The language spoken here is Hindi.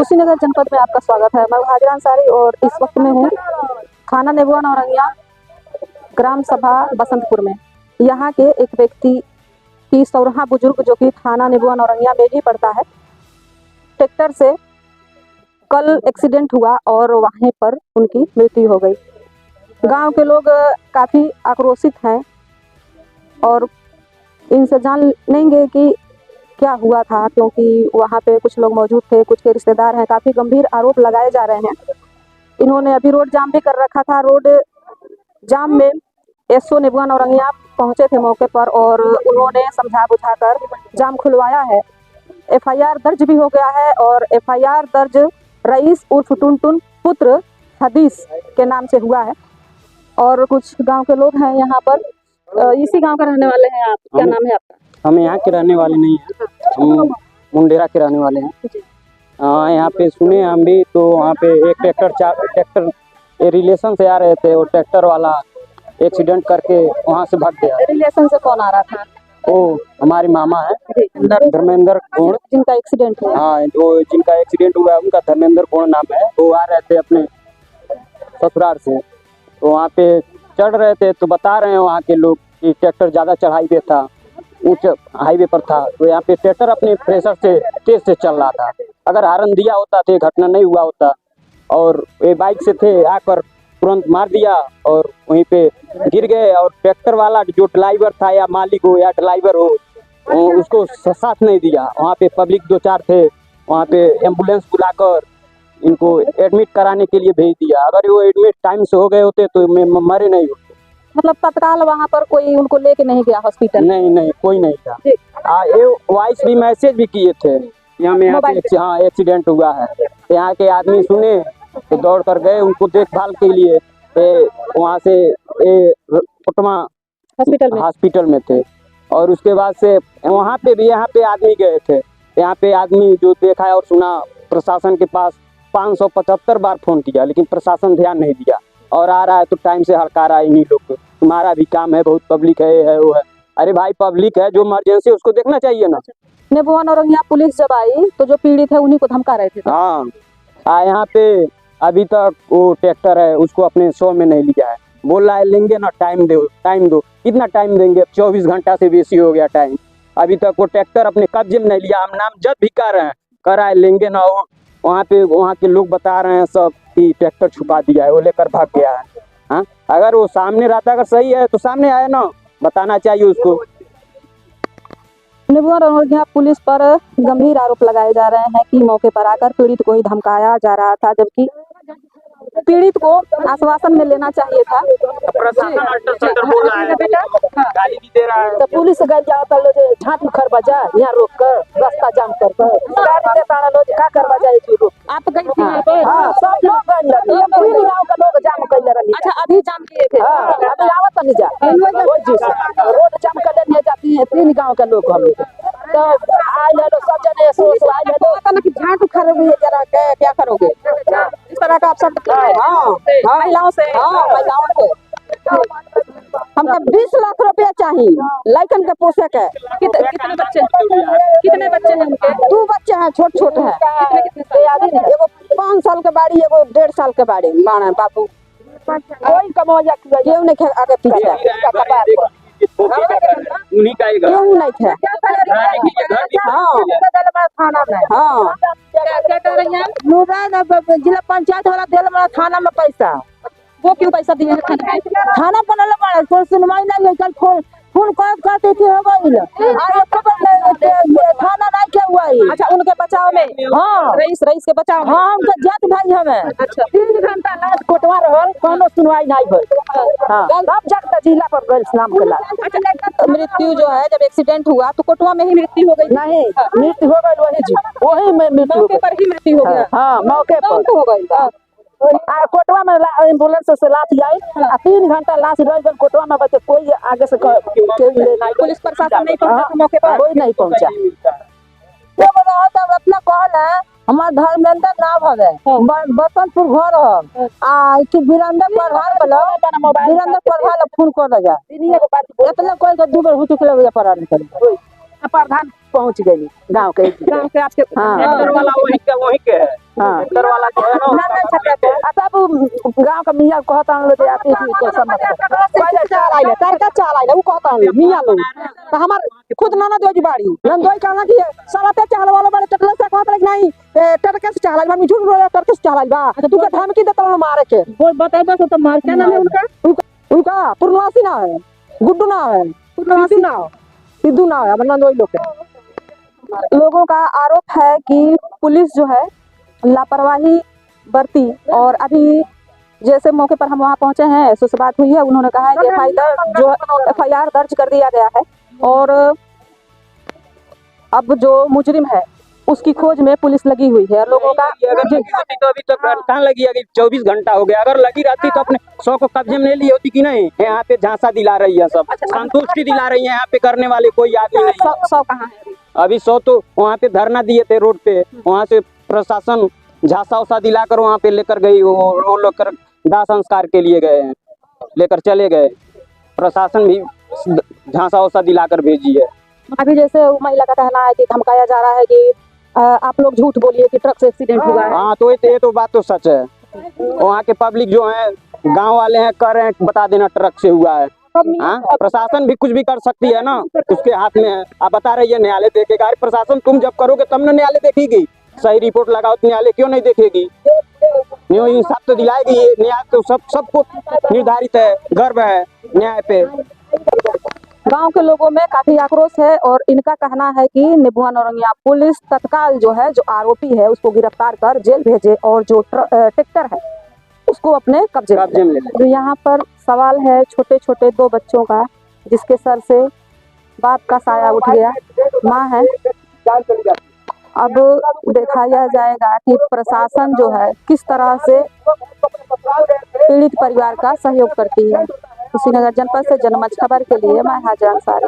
कुशीनगर जनपद में आपका स्वागत है। मैं हाजिरा अंसारी और इस वक्त में हूँ थाना नेबुआ नौरंगिया ग्राम सभा बसंतपुर में। यहाँ के एक व्यक्ति की सौरहा बुजुर्ग जो कि थाना नेबुआ नौरंगिया में ही पड़ता है, ट्रैक्टर से कल एक्सीडेंट हुआ और वहीं पर उनकी मृत्यु हो गई। गांव के लोग काफ़ी आक्रोशित हैं और इनसे जान लेंगे कि क्या हुआ था, क्योंकि वहाँ पे कुछ लोग मौजूद थे, कुछ के रिश्तेदार हैं। काफ़ी गंभीर आरोप लगाए जा रहे हैं। इन्होंने अभी रोड जाम भी कर रखा था। रोड जाम में एसओ नेबुआ नौरंगिया पहुँचे थे मौके पर और उन्होंने समझा बुझाकर जाम खुलवाया है। एफआईआर दर्ज भी हो गया है और एफआईआर दर्ज रईस उर्फ टुनटुन पुत्र हदीस के नाम से हुआ है। और कुछ गांव के लोग हैं यहाँ पर। इसी गांव का रहने वाले हैं आप? क्या नाम है आपका? हम यहाँ के रहने वाले नहीं हैं, हम मुंडेरा के रहने वाले हैं। यहाँ पे सुने हम भी, तो वहाँ पे एक ट्रैक्टर रिलेशन से आ रहे थे, वो ट्रैक्टर वाला एक्सीडेंट करके वहाँ से भाग गया। रिलेशन से कौन आ रहा था? वो हमारे मामा है धर्मेंद्र गोड़, जिनका एक्सीडेंट हुआ। हाँ, जो जिनका एक्सीडेंट हुआ उनका धर्मेंद्र गोड़ नाम है। वो आ रहे थे अपने ससुराल से, तो वहाँ पे चढ़ रहे थे, तो बता रहे हैं वहाँ के लोग कि ट्रैक्टर ज़्यादा चढ़ाई पे था, ऊंच हाईवे पर था। तो यहाँ पे ट्रैक्टर अपने प्रेशर से तेज से चल रहा था। अगर हारन दिया होता तो घटना नहीं हुआ होता। और ये बाइक से थे, आकर तुरंत मार दिया और वहीं पे गिर गए। और ट्रैक्टर वाला जो ड्राइवर था, या मालिक हो या ड्राइवर हो, उसको साथ नहीं दिया। वहाँ पे पब्लिक दो चार थे, वहाँ पे एम्बुलेंस बुलाकर इनको एडमिट कराने के लिए भेज दिया। अगर वो एडमिट टाइम से हो गए होते तो मरे नहीं होते। मतलब तत्काल वहाँ पर कोई उनको लेके नहीं गया हॉस्पिटल? नहीं, कोई नहीं था। ये वॉइस भी मैसेज भी किए थे यहाँ पे हाँ एक्सीडेंट हुआ है। यहाँ के आदमी सुने तो दौड़ कर गए उनको देखभाल के लिए। वहाँ से पटमा हॉस्पिटल में थे। और उसके बाद से वहाँ पे भी यहाँ पे आदमी गए थे। यहाँ पे आदमी जो देखा है और सुना, प्रशासन के पास 575 बार फोन किया, लेकिन प्रशासन ध्यान नहीं दिया। और आ रहा है तो टाइम से हड़का रहा है इन्हीं लोग को, तुम्हारा भी काम है, बहुत पब्लिक है वो है। अरे भाई, पब्लिक है, जो इमरजेंसी है उसको देखना चाहिए ना। नेबुआ नौरंगिया पुलिस जब आई तो जो पीड़ित है उन्हीं को धमका रहे थे। हाँ, यहाँ पे अभी तक वो ट्रैक्टर है उसको अपने शो में नहीं लिया है। बोल रहा है लेंगे ना, टाइम दो। कितना टाइम देंगे? 24 घंटा से बेसी हो गया टाइम। अभी तक वो ट्रैक्टर अपने कब्जे में नहीं लिया। हम नामजद भी कर रहे हैं, लेंगे ना। वहाँ के लोग बता रहे हैं सब कि ट्रैक्टर छुपा दिया है, वो लेकर भाग गया है। हाँ, अगर वो सामने रहता, अगर सही है तो सामने आए ना, बताना चाहिए उसको। नेबुआ नौरंगिया पुलिस पर गंभीर आरोप लगाए जा रहे हैं कि मौके पर आकर पीड़ित को ही धमकाया जा रहा था, जबकि पीड़ित को आश्वासन में लेना चाहिए था। गाली भी दे रहा है। तो पुलिस गई जाओ तो लो झाट उखर बजा, यहाँ रोक कर रास्ता जाम कर गाड़ी दे ताना लो का कर बजा एक रोक। आप गई थी वहां पे? हां, सब लोग गए लगे, पूरी गांव का लोग जाम कर रही। अच्छा, अभी जाम किए थे? हां, अभी आवत नहीं जा रोड जाम कर ले जाती है 3 गांव के लोग। हम तो आए लो सब जने सो आए लो पता नहीं कि झाट उखड़ रही है, जरा क्या करोगे इस तरह का आप सब? महिलाओं से? महिलाओं को हमका 20 लाख रुपया चाहिए, लड़कन के पोसे के। कितने बच्चे हैं उनके? 2 बच्चे हैं, छोट है। एगो 5 साल के बाड़ी, एगो 1.5 साल के बाड़ी। बाबू कोई कमौजा क्यों नहीं आगे पीछे उन्हीं का क्यों नहीं थे। थाना में क्या कह रही हैं? जिला पंचायत वाला दिल में थाना में पैसा। वो क्यों पैसा दिए हैं थाना बनल पड़े, कोई सुनवाई नहीं है। कल फोन करते थे, हो गई थाना नहीं क्या हुआ। अच्छा, उनके बचाव में? हाँ, रईस के बचाव में? हाँ, उनका जात भाई हमें। अच्छा, 3 घंटा लाश कोटवा रहल, कोनो सुनवाई नहीं भइल। हाँ, अब जाकर जिला पर गए नाम के लाश। अच्छा, मृत्यु जो है जब एक्सीडेंट हुआ तो कोटवा में ही मृत्यु हो गई? नहीं, मृत्यु हो गई वही में मृत्यु, मौके पर ही मृत्यु हो गया? हाँ, मौके पर हो गई। कोटवा में एम्बुलेंस से लाश आई, 3 घंटा लाश रह कोटवा में, बचे कोई आगे से पुलिस प्रशासन नहीं पहुंचा मौके पर? कोई नहीं पहुंचा। अपना कहल है हमार धर्मेंद्र नाम हवे, बसंतपुर घर है। वीरेंद्र प्रधान फोन कर जा, इतना कोई के 2 बार हो चुके प्रधान पहुंच गई गाँव के। आज के वही के है। हाँ इधर वाला जो है ना ना छक्का पे अब गांव का मियां कहता हम लोग आते हैं तो समझ पहले चाल आइले तरका चाल आइले वो कहता हम मियां लोग तो हमार खुद नाना दोई बाड़ी नंदोई कहना कि साला पे चाल वाला बड़े टकले से कहत रख नहीं टरके से चाल आइल बा झूठ बोले टरके से चाल आइल बा तू के धमकी देता ना मारे के बोल बताई बस तो मार क्या नाम है उनका पूर्णवासी ना है गुड्डू ना है पूर्णवासी ना सिद्धू ना है नंदोई लोग के लोगों का आरोप है कि पुलिस जो है लापरवाही बरती और अभी जैसे मौके पर हम वहाँ पहुंचे हैं सो से बात हुई है। उन्होंने कहा है कि एफआईआर दर्ज कर दिया गया है और अब जो मुजरिम है उसकी खोज में पुलिस लगी हुई है। लोगों का अगर लगी होती तो अभी तक कहाँ लगी, अभी 24 घंटा हो गया। अगर लगी रहती तो अपने 100 को कब्जे में ले ली होती कि नहीं। यहाँ पे झांसा दिला रही है, सब संतुष्टि दिला रही है। यहाँ पे करने वाले कोई आदमी नहीं। 100 कहाँ है अभी 100 तो वहाँ पे धरना दिए थे रोड पे, वहाँ से प्रशासन झांसा उसा दिलाकर वहाँ पे लेकर गई। वो लोग कर दाह संस्कार के लिए गए हैं, लेकर चले गए। प्रशासन भी झांसा उसा दिलाकर भेजी है। अभी जैसे महिला का कहना है कि धमकाया जा रहा है कि आप लोग झूठ बोलिए कि ट्रक से एक्सीडेंट हुआ है। हाँ तो ये तो बात तो सच है। वहाँ के पब्लिक जो है, गांव वाले हैं, कर रहे हैं बता देना ट्रक से हुआ है। हाँ प्रशासन भी कुछ भी कर सकती है ना, उसके हाथ में है। आप बता रही है न्यायालय देखेगा। अरे प्रशासन तुम जब करोगे तब ना न्यायालय देखेगी। सही रिपोर्ट लगाओ तो न्यायालय क्यों नहीं देखेगी? इंसाफ तो दिलाएगी। न्याय तो सबको निर्धारित है, गर्व है न्याय पे। गांव के लोगों में काफी आक्रोश है और इनका कहना है कि नेबुआ नौरंगिया पुलिस तत्काल जो है, जो आरोपी है उसको गिरफ्तार कर जेल भेजे और जो ट्रैक्टर है उसको अपने कब्जे में ले। तो यहाँ पर सवाल है छोटे छोटे 2 बच्चों का, जिसके सर से बाप का साया उठ गया, माँ है। अब देखा यह जाएगा कि प्रशासन जो है किस तरह से पीड़ित परिवार का सहयोग करती है। कुशीनगर जनपद से जनमंच खबर के लिए मैं हाजिरा अंसारी।